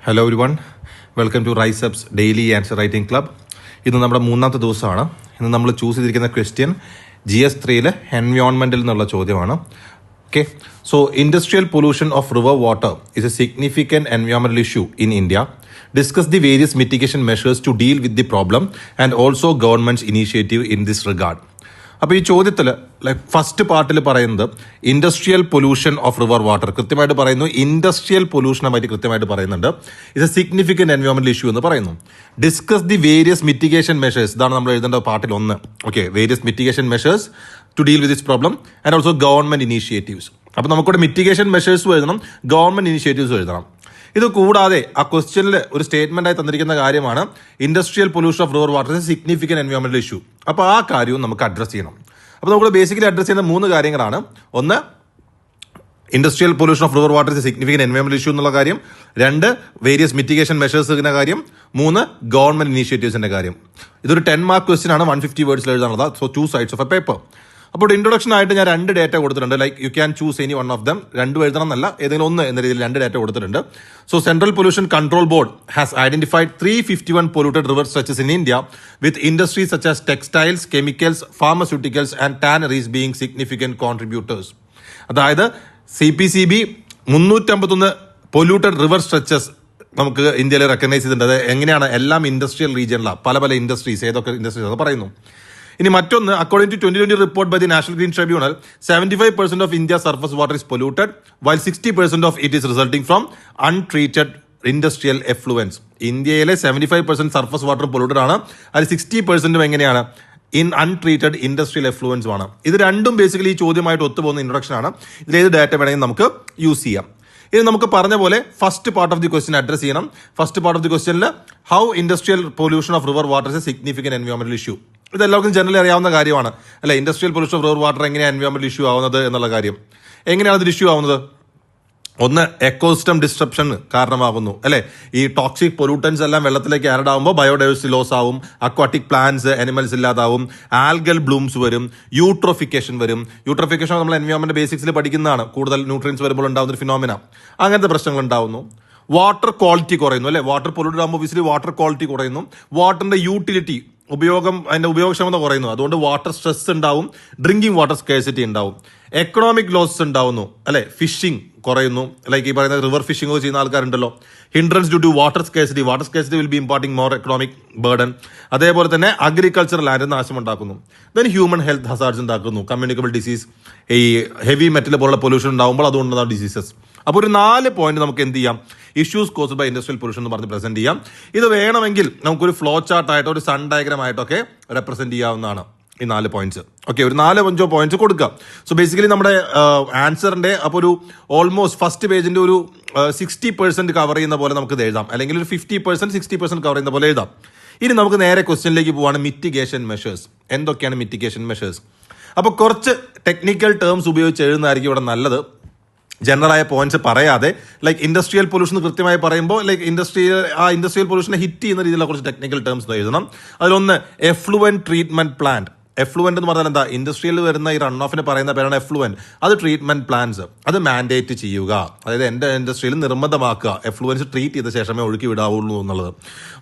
Hello everyone, welcome to Riseups daily answer writing club. ഇന്ന് നമ്മുടെ മൂന്നാമത്തെ ദിവസമാണ്. ഇന്ന് നമ്മൾ ചൂസ് ചെയ്തിരിക്കുന്ന ക്വസ്റ്റ്യൻ GS3 എൻവയോൺമെൻറ്റിൽ നിന്നുള്ള ചോദ്യമാണ്. Okay, so industrial pollution of river water is a significant environmental issue in India. Discuss the various mitigation measures to deal with the problem and also governments initiative in this regard. അപ്പോൾ ഈ ചോദ്യത്തിൽ first പാർട്ടിൽ പറയുന്നത് industrial pollution of river water കൃത്യമായിട്ട് പറയുന്നു. Industrial പൊല്യൂഷനെ പറ്റി കൃത്യമായിട്ട് പറയുന്നുണ്ട്. ഇറ്റ്സ് എ സിഗ്നിഫിക്കൻറ്റ് എൻവയോൺമെന്റൽ ഇഷ്യൂ എന്ന് പറയുന്നു. Discuss the various mitigation measures, ഇതാണ് നമ്മൾ എഴുതേണ്ട പാർട്ടിൽ 1. Okay, various mitigation measures to deal with this problem and also government initiatives. അപ്പോൾ നമുക്കിവിടെ മിറ്റിഗേഷൻ മെഷേഴ്സും എഴുതണം, ഗവൺമെന്റ് ഇനീഷ്യേറ്റീവ്സും എഴുതണം. ഇത് കൂടാതെ ആ ക്വസ്റ്റ്യനിൽ ഒരു സ്റ്റേറ്റ്മെന്റ് ആയി തന്നിരിക്കുന്ന കാര്യമാണ് industrial pollution of river water is significant എൻവയോൺമെന്റൽ ഇഷ്യൂ. അപ്പോൾ ആ കാര്യവും നമുക്ക് അഡ്രസ് ചെയ്യണം. അപ്പോൾ നമുക്ക് ബേസിക്കലി അഡ്രസ് ചെയ്യുന്ന 3 കാര്യങ്ങളാണ്. 1, industrial pollution of river water is significant എൻവയോൺമെന്റൽ ഇഷ്യൂ എന്നുള്ള കാര്യം. 2, വേരിയസ് മിറ്റിഗേഷൻ മെഷേഴ്സിന്റെ കാര്യം. 3, ഗവൺമെന്റ് ഇനീഷ്യേറ്റീവ്സിന്റെ കാര്യം. ഇതൊരു 10 മാർക്ക് ക്വസ്റ്റ്യൻ ആണ്, 150 വേർഡ്സിൽ എഴുതാനുള്ളത്. So 2 sides of a paper. അപ്പോൾ ഇൻട്രൊഡക്ഷൻ ആയിട്ട് ഞാൻ 2 ഡേറ്റ കൊടുത്തിട്ടുണ്ട്. Like you can choose any one of them. 2 എഴുതണം എന്നല്ല, ഏതെങ്കിലും 1 എന്ന രീതിയിൽ 2 ഡേറ്റ കൊടുത്തിട്ടുണ്ട്. So central pollution control board has identified 351 polluted river stretches in India with industries such as textiles, chemicals, pharmaceuticals and tanneries being significant contributors. അതായത് CPCB 351 polluted river stretches നമുക്ക് ഇന്ത്യയിൽ recognise ചെയ്തിട്ടുണ്ട്. അത് എങ്ങനെയാണ്? എല്ലാം ഇൻഡസ്ട്രിയൽ റീജിയനിലാണ്, പല industries. ഏതൊക്കെ industries അത് പറയുന്നു. ഇനി മറ്റൊന്ന്, according to 2020 report by the national green tribunal, 75% of India surface water is polluted while 60% of it is resulting from untreated industrial effluence. ഇന്ത്യയിലെ 75% സർഫസ് വാട്ടർ പൊല്യൂട്ടഡ് ആണ്. അതിൽ 60% എങ്ങനെയാണ്? ഇൻ അൺട്രീറ്റഡ് ഇൻഡസ്ട്രിയൽ എഫ്ലുവൻസും ആണ്. ഇത് രണ്ടും ബേസിക്കലി ഈ ചോദ്യമായിട്ട് ഒത്തുപോകുന്ന ഇൻട്രൊഡക്ഷൻ ആണ്. ഇതിലേത് data വേണമെങ്കിൽ നമുക്ക് യൂസ് ചെയ്യാം. ഇത് നമുക്ക് പറഞ്ഞ പോലെ first part of the question address ചെയ്യണം. ഫസ്റ്റ് പാർട്ട് ഓഫ് ദി ക്വസ്റ്റ്യനിൽ how industrial pollution of river water is a significant എൻവയോൺമെന്റൽ ഇഷ്യൂ. ഇത് എല്ലാവർക്കും ജനറലി അറിയാവുന്ന കാര്യമാണ് അല്ലെ. Industrial pollution of river water എങ്ങനെയാണ് എൻവയോൺമെന്റൽ ഇഷ്യൂ ആവുന്നത് എന്നുള്ള കാര്യം. എങ്ങനെയാണ് ഇത് ഇഷ്യൂ ആവുന്നത്? 1, എക്കോസിസ്റ്റം ഡിസ്ട്രപ്ഷൻ കാരണമാകുന്നു അല്ലെ. ഈ ടോക്സിക് പൊല്യൂട്ടൻസ് എല്ലാം വെള്ളത്തിലേക്ക് ആഡ് ആകുമ്പോൾ ബയോഡൈവേഴ്സിറ്റി ലോസ് ആവും, അക്വാട്ടിക് പ്ലാന്റ്സ്, അനിമൽസ് ഇല്ലാതാവും, ആൽഗൽ ബ്ലൂംസ് വരും, യൂട്രോഫിക്കേഷൻ വരും. യൂട്രോഫിക്കേഷൻ നമ്മൾ എൻവയോൺമെന്റ് ബേസിക്സിൽ പഠിക്കുന്നതാണ്. കൂടുതൽ ന്യൂട്രിയൻസ് വരുമ്പോൾ ഉണ്ടാകുന്ന ഒരു ഫിനോമിന. അങ്ങനത്തെ പ്രശ്നങ്ങൾ ഉണ്ടാവുന്നു. വാട്ടർ ക്വാളിറ്റി കുറയുന്നു അല്ലെ. വാട്ടർ പൊല്യൂട്ടഡ് ആകുമ്പോൾ ഒബിയസ്ലി വാട്ടർ ക്വാളിറ്റി കുറയുന്നു. വാട്ടറിന്റെ യൂട്ടിലിറ്റി, അതിന്റെ ഉപയോഗക്ഷമത കുറയുന്നു. അതുകൊണ്ട് വാട്ടർ സ്ട്രെസ് ഉണ്ടാവും, ഡ്രിങ്കിങ് വാട്ടർ സ്കേഴ്സിറ്റി ഉണ്ടാവും. എക്കണോമിക് ലോസസ് ഉണ്ടാവുന്നു അല്ലെ. ഫിഷിംഗ് കുറയുന്നു. ലൈക്ക് ഈ പറയുന്ന റിവർ ഫിഷിംഗ് ഒക്കെ ചെയ്യുന്ന ആൾക്കാരുണ്ടല്ലോ. Hindrance due to water scarcity will be imparting more economic burden. അതേപോലെ തന്നെ അഗ്രികൾച്ചർ ലാൻഡ് നാശം ഉണ്ടാക്കുന്നു. ദെൻ ഹ്യൂമൻ ഹെൽത്ത് ഹസാർഡ്സ് ഉണ്ടാക്കുന്നു. കമ്മ്യൂണിക്കബിൾ ഡിസീസ്, ഈ ഹെവി മെറ്റൽ പോലുള്ള പൊല്യൂഷൻ ഉണ്ടാകുമ്പോൾ അതുകൊണ്ടുള്ള ഡിസീസസ്. അപ്പോൾ ഒരു 4 പോയിന്റ് നമുക്ക് എന്ത് ചെയ്യാം? Issues caused by industrial pollution എന്ന് പറഞ്ഞ് പ്രസന്റ് ചെയ്യാം. ഇത് വേണമെങ്കിൽ നമുക്കൊരു ഫ്ലോ ചാർട്ട് ആയിട്ടോ ഒരു സൺ ഡയഗ്രാം ആയിട്ടൊക്കെ റെപ്രസെന്റ് ചെയ്യാവുന്നതാണ് ഈ 4 പോയിന്റ്സ്. ഓക്കെ, ഒരു 4-5 പോയിന്റ്സ് കൊടുക്കുക. സോ ബേസിക്കലി നമ്മുടെ ആൻസറിന്റെ അപ്പോൾ ഒരു ഓൾമോസ്റ്റ് ഫസ്റ്റ് പേജിന്റെ ഒരു 60% കവർ ചെയ്യുന്ന പോലെ നമുക്ക് ഇത് എഴുതാം. അല്ലെങ്കിൽ ഒരു 50% 60% കവർ ചെയ്യുന്ന പോലെ എഴുതാം. ഇനി നമുക്ക് നേരെ ക്വസ്റ്റ്യനിലേക്ക് പോവാണ്. Mitigation measures. എന്തൊക്കെയാണ് മിറ്റിഗേഷൻ മെഷേഴ്സ്? അപ്പോൾ കുറച്ച് ടെക്നിക്കൽ ടേംസ് ഉപയോഗിച്ച് എഴുതുന്നതായിരിക്കും ഇവിടെ നല്ലത്. ജനറലായ പോയിന്റ്സ് പറയാതെ, ലൈക്ക് ഇൻഡസ്ട്രിയൽ പൊല്യൂഷൻ കൃത്യമായി പറയുമ്പോൾ ലൈക്ക് ഇൻഡസ്ട്രിയൽ പൊല്യൂഷനെ ഹിറ്റ് ചെയ്യുന്ന രീതിയിലുള്ള കുറച്ച് ടെക്നിക്കൽ ടേംസ് എഴുതണം. അതിലൊന്ന്, എഫ്ലുവന്റ് ട്രീറ്റ്മെന്റ് പ്ലാന്റ്. എഫ്ലുവന്റ് എന്ന് പറഞ്ഞാൽ എന്താ? ഇൻഡസ്ട്രിയിൽ വരുന്ന ഈ റൺ ഓഫിന് പറയുന്ന പേരാണ് എഫ്ലുവന്റ്. അത് ട്രീറ്റ്മെന്റ് പ്ലാന്റ്സ് അത് മാൻഡേറ്റ് ചെയ്യുക. അതായത് എൻ്റെ ഇൻഡസ്ട്രിയിൽ നിർബന്ധമാക്കുക എഫ്ലുവൻസ് ട്രീറ്റ് ചെയ്ത ശേഷമേ ഒഴുക്കി വിടാവുള്ളൂ എന്നുള്ളത്.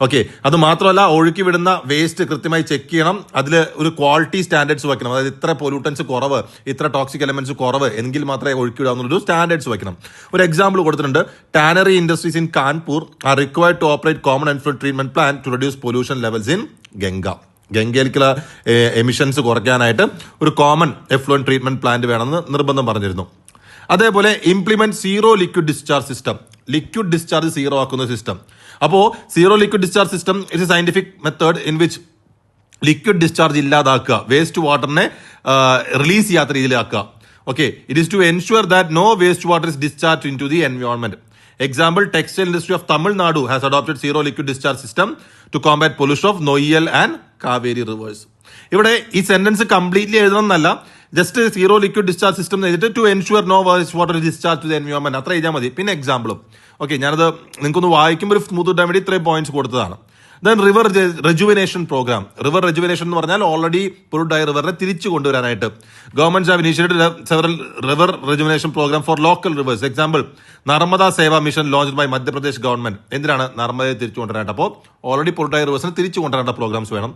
ഓക്കെ, അത് മാത്രമല്ല ഒഴുക്കി വിടുന്ന വേസ്റ്റ് കൃത്യമായി ചെക്ക് ചെയ്യണം. അതിൽ ഒരു ക്വാളിറ്റി സ്റ്റാൻഡേർഡ്സ് വെക്കണം. അതായത് ഇത്ര പൊല്യൂട്ടൻസ് കുറവ്, ഇത്ര ടോക്സിക് എലമെന്റ്സ് കുറവ് എങ്കിൽ മാത്രമേ ഒഴുക്കി വിടാവുന്നൊരു സ്റ്റാൻഡേർഡ്സ് വെക്കണം. ഒരു എക്സാമ്പിൾ കൊടുത്തിട്ടുണ്ട്. Tannery industries in Kanpur are required to operate common effluent treatment plant to reduce pollution levels in Ganga. ഗംഗയിലേക്കുള്ള എമിഷൻസ് കുറയ്ക്കാനായിട്ട് ഒരു കോമൺ എഫ്ലുവന്റ് ട്രീറ്റ്മെന്റ് പ്ലാന്റ് വേണമെന്ന് നിർബന്ധം പറഞ്ഞിരുന്നു. അതേപോലെ implement zero liquid discharge system. Liquid discharge zero ആക്കുന്ന സിസ്റ്റം. അപ്പോൾ zero liquid discharge system it's a scientific method in which liquid discharge ഇല്ലാതാക്കുക, വേസ്റ്റ് വാട്ടറിനെ റിലീസ് ചെയ്യാത്ത രീതിയിലാക്കുക. Okay, it is to ensure that no waste water is discharge into the environment. Example, textile industry of Tamil Nadu has adopted zero liquid discharge system to combat pollution of Noyal and Kaveri rivers. ഇവിടെ ഈ sentence completely എഴുതണം എന്നല്ല, just zero liquid discharge system എഴുതിട്ട് to ensure no waste water discharge to the environment അത്ര എഴുതിയാൽ മതി. പിന്നെ എക്സാമ്പിളും. Okay, ഞാനത് നിങ്ങൾക്കൊന്ന് വായിക്കുമ്പോൾ ഒരു സ്മൂത്ത് ഇടാൻ വേണ്ടി ഇത്രയും പോയിന്റ്സ് കൊടുത്തതാണ്. Then river rejuvenation programme. River rejuvenation എന്ന് പറഞ്ഞാൽ ഓൾറെഡി പൊള്യൂട്ടഡ് ആയ റിവറിനെ തിരിച്ചു കൊണ്ടുവരാനായിട്ട് government have initiated several river rejuvenation programme for local reverse. Example Narmada Seva mission launched by Madhya Pradesh government. എന്തിനാണ്? നർമ്മദയെ തിരിച്ചു കൊണ്ടുവരാനായിട്ട്. അപ്പോൾ ഓൾറെഡി പൊള്യൂട്ടഡ് ആയ റിവേഴ്സിനെ തിരിച്ചു കൊണ്ടുവരേണ്ട പ്രോഗ്രാംസ് വേണം.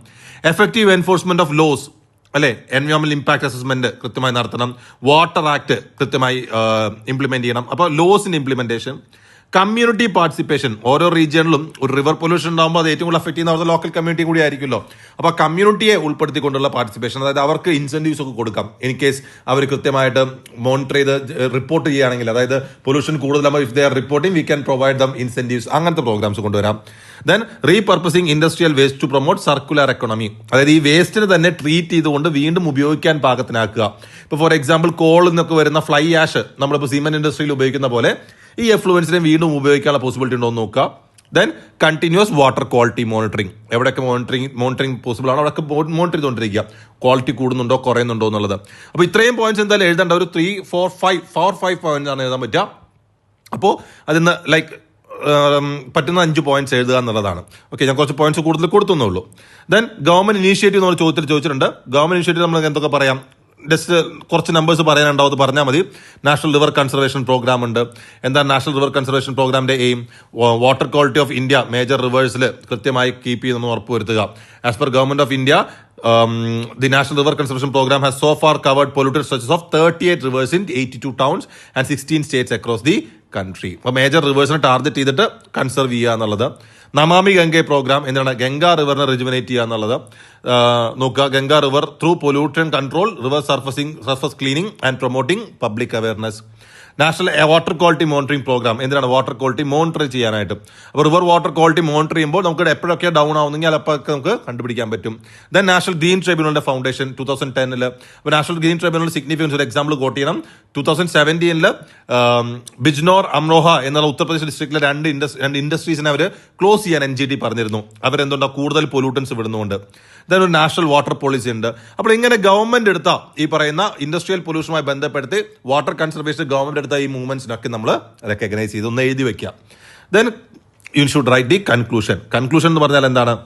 എഫക്റ്റീവ് എൻഫോഴ്സ്മെന്റ് ഓഫ് ലോസ്, അല്ലെ, എൻവയോൺമെന്റൽ ഇമ്പാക്ട് അസസ്മെന്റ് കൃത്യമായി നടത്തണം. വാട്ടർ ആക്ട് കൃത്യമായി ഇംപ്ലിമെന്റ് ചെയ്യണം. അപ്പോൾ ലോസിന്റെ ഇംപ്ലിമെന്റേഷൻ. Community participation. ഓരോ റീജിയണിലും ഒരു റിവർ പൊല്യൂഷൻ ഉണ്ടാകുമ്പോൾ അത് ഏറ്റവും കൂടുതൽ അഫക്ട് ചെയ്യുന്ന അവരുടെ ലോക്കൽ കമ്മ്യൂണിറ്റി കൂടി ആയിരിക്കുമല്ലോ. അപ്പോൾ കമ്മ്യൂണിറ്റിയെ ഉൾപ്പെടുത്തിക്കൊണ്ടുള്ള പാർട്ടിസിപ്പേഷൻ, അതായത് അവർക്ക് ഇൻസെന്റീവ്സ് ഒക്കെ കൊടുക്കാം ഇൻ കേസ് അവർ കൃത്യമായിട്ട് മോണിറ്റർ ചെയ്ത് റിപ്പോർട്ട് ചെയ്യുകയാണെങ്കിൽ. അതായത് പൊല്യൂഷൻ കൂടുതലാകുമ്പോൾ if they are reporting we can provide them incentives. അങ്ങനത്തെ പ്രോഗ്രാംസ് കൊണ്ടുവരാം. Then repurposing industrial waste to promote circular economy. അതായത് ഈ വേസ്റ്റിന് തന്നെ ട്രീറ്റ് ചെയ്തുകൊണ്ട് വീണ്ടും ഉപയോഗിക്കാൻ പാകത്തിനാക്കുക. ഇപ്പോൾ ഫോർ എക്സാമ്പിൾ കോളിൽ നിന്നൊക്കെ വരുന്ന ഫ്ലൈ ആഷ് നമ്മളിപ്പോൾ സിമെന്റ് ഇൻഡസ്ട്രിയിൽ ഉപയോഗിക്കുന്ന പോലെ ഈ എഫ്ലുവൻസിനെ വീണ്ടും ഉപയോഗിക്കാനുള്ള പോസിബിലിറ്റി ഉണ്ടോ എന്ന് നോക്കുക. Then continuous water quality monitoring. എവിടെയൊക്കെ മോണിറ്ററിംഗ് പോസിബിൾ ആണോ അവിടെയൊക്കെ മോണിറ്റർ ചെയ്തുകൊണ്ടിരിക്കുക. ക്വാളിറ്റി കൂടുന്നുണ്ടോ കുറയുന്നുണ്ടോ എന്നുള്ളത്. അപ്പോൾ ഇത്രയും പോയിന്റ്സ് എന്തായാലും എഴുതേണ്ട. ഒരു 3, 4, 5 പോയിന്റ്സ് ആണ് എഴുതാൻ പറ്റുക. അപ്പോൾ അതിന്ന് ലൈക്ക് പറ്റുന്ന 5 പോയിന്റ്സ് എഴുതുക എന്നുള്ളതാണ്. ഓക്കെ, ഞാൻ കുറച്ച് പോയിന്റ്സ് കൂടുതൽ കൊടുത്തുന്നേ ഉള്ളൂ. ദെൻ ഗവൺമെന്റ് ഇനീഷ്യേറ്റീവ് നമ്മൾ ചോദിച്ചിട്ടുണ്ട്. ഗവൺമെന്റ് ഇനീഷ്യേറ്റീവ് നമ്മൾ എന്തൊക്കെ പറയാം? ജസ്റ്റ് കുറച്ച് നമ്പേഴ്സ് പറയാനുണ്ടാവും, അത് പറഞ്ഞാൽ മതി. നാഷണൽ റിവർ കൺസർവേഷൻ പ്രോഗ്രാം ഉണ്ട്. എന്താണ് നാഷണൽ റിവർ കൺസർവേഷൻ പ്രോഗ്രാമിന്റെ aim? Water quality of India major റിവേഴ്സിൽ കൃത്യമായി കീപ്പ് ചെയ്യുന്നത് ഉറപ്പുവരുത്തുക. As per government of India, the National River Conservation Program has so far covered polluted stretches of 38 rivers in 82 towns and 16 states across the country. അപ്പോൾ major റിവേഴ്സിനെ target ചെയ്തിട്ട് conserve ചെയ്യുക എന്നുള്ളത്. Namami Gange programme എന്താണ്? Ganga റിവറിനെ rejuvenate ചെയ്യുക എന്നുള്ളത്. നോക്കുക, Ganga river through pollution control, river surface cleaning and promoting public awareness. National water quality monitoring program എന്തിനാണ്? Water quality monitor ചെയ്യാനായിട്ട്. അപ്പോൾ റിവർ വാട്ടർ ക്വാളിറ്റി മോണിറ്റർ ചെയ്യുമ്പോൾ നമുക്ക് എപ്പോഴൊക്കെ ഡൗൺ ആവുന്നെങ്കിൽ അപ്പോൾ നമുക്ക് കണ്ടുപിടിക്കാൻ പറ്റും. ദെൻ നാഷണൽ ഗ്രീൻ ട്രൈബ്യൂണലിന്റെ ഫൗണ്ടേഷൻ 2010. അപ്പോൾ നാഷണൽ ഗ്രീൻ ട്രൈബ്യൂണൽ സിഗ്നിഫിക്കൻസ് ഒരു എക്സാമ്പിൾ കോട്ട് ചെയ്യണം. 2017 ബിജ്നോർ അമ്രോഹ എന്നുള്ള ഉത്തർപ്രദേശ് ഡിസ്ട്രിക്റ്റിലെ രണ്ട് ഇൻഡസ്ട്രീസിനെ അവർ ക്ലോസ് ചെയ്യാൻ NGT പറഞ്ഞിരുന്നു. അവരെന്തുകൊണ്ടാണ്? കൂടുതൽ പൊല്യൂട്ടൻസ് വിടുന്നുണ്ട്. ദെൻ ഒരു നാഷണൽ വാട്ടർ പോളിസി ഉണ്ട്. അപ്പോൾ ഇങ്ങനെ ഗവൺമെന്റ് എടുത്ത ഈ പറയുന്ന ഇൻഡസ്ട്രിയൽ പൊല്യൂഷനുമായി ബന്ധപ്പെടുത്തി വാട്ടർ കൺസർവേഷൻ ഗവൺമെന്റ് എടുത്ത ഈ മൂവ്മെന്റ്സിനൊക്കെ നമ്മൾ റെക്കഗ്നൈസ് ചെയ്ത് ഒന്ന് എഴുതി വെക്കുക. Then you should write the conclusion. Conclusion എന്ന് പറഞ്ഞാൽ എന്താണ്?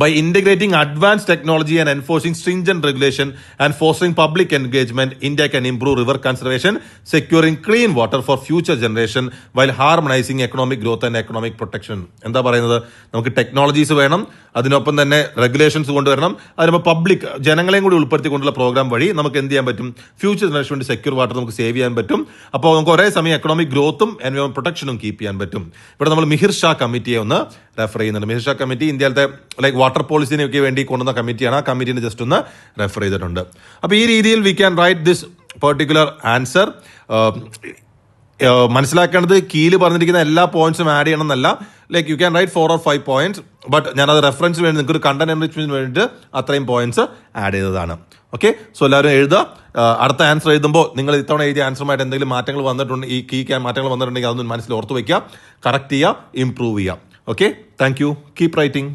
By integrating advanced technology and enforcing stringent regulation and fostering public engagement, India can improve river conservation, securing clean water for future generation while harmonizing economic growth and economic protection. എന്താ പറയുന്നത്? നമുക്ക് technologies വേണം, അതിനൊപ്പം തന്നെ regulations കൊണ്ടുവരണം, അതിനൊപ്പം public ജനങ്ങളെയും കൂടി ഉൾപ്പെടുത്തിക്കൊണ്ടുള്ള പ്രോഗ്രാം വഴി നമുക്ക് എന്ത് ചെയ്യാൻ പറ്റും? ഫ്യൂച്ചർ ജനറേഷൻ വേണ്ടി സെക്യൂർ വാട്ടർ നമുക്ക് സേവ് ചെയ്യാൻ പറ്റും. അപ്പോൾ നമുക്ക് ഒരേ സമയം എക്കണോമിക് ഗ്രോത്തും എൻവയോൺമെന്റ് പ്രൊട്ടക്ഷനും കീപ്പ് ചെയ്യാൻ പറ്റും. ഇവിടെ നമ്മൾ മിഹിർ ഷാ കമ്മിറ്റിയെ ഒന്ന് റെഫർ ചെയ്യുന്നുണ്ട്. മിഹിർ ഷാ കമ്മിറ്റി ഇന്ത്യയിലത്തെ ലൈക്ക് വാട്ടർ പോളിസിനൊക്കെ വേണ്ടി കൊണ്ടുവന്ന കമ്മിറ്റിയാണ്. ആ കമ്മിറ്റിനെ ജസ്റ്റ് ഒന്ന് റെഫർ ചെയ്തിട്ടുണ്ട്. അപ്പോൾ ഈ രീതിയിൽ we can write this particular answer. മനസ്സിലാക്കേണ്ടത് കീഴിൽ പറഞ്ഞിരിക്കുന്ന എല്ലാ പോയിന്റ്സും ആഡ് ചെയ്യണം എന്നല്ല. Like you can write 4 or 5 points, but ഞാനത് റെഫറൻസിന് വേണ്ടി നിങ്ങൾക്ക് ഒരു കണ്ടന്റ് എൻറിച്ച്മെന്റിന് വേണ്ടിയിട്ട് അത്രയും പോയിന്റ്സ് ആഡ് ചെയ്തതാണ്. ഓക്കെ, സോ എല്ലാവരും എഴുതുക. അടുത്ത ആൻസർ എഴുതുമ്പോൾ നിങ്ങൾ ഇത്തവണ എഴുതിയ ആൻസറുമായിട്ട് എന്തെങ്കിലും മാറ്റങ്ങൾ വന്നിട്ടുണ്ട്, ഈ കീ മാറ്റങ്ങൾ വന്നിട്ടുണ്ടെങ്കിൽ അതൊന്നും മനസ്സിൽ ഓർത്ത് വയ്ക്കുക, കറക്റ്റ് ചെയ്യുക, ഇംപ്രൂവ് ചെയ്യുക. Okay, thank you. Keep writing.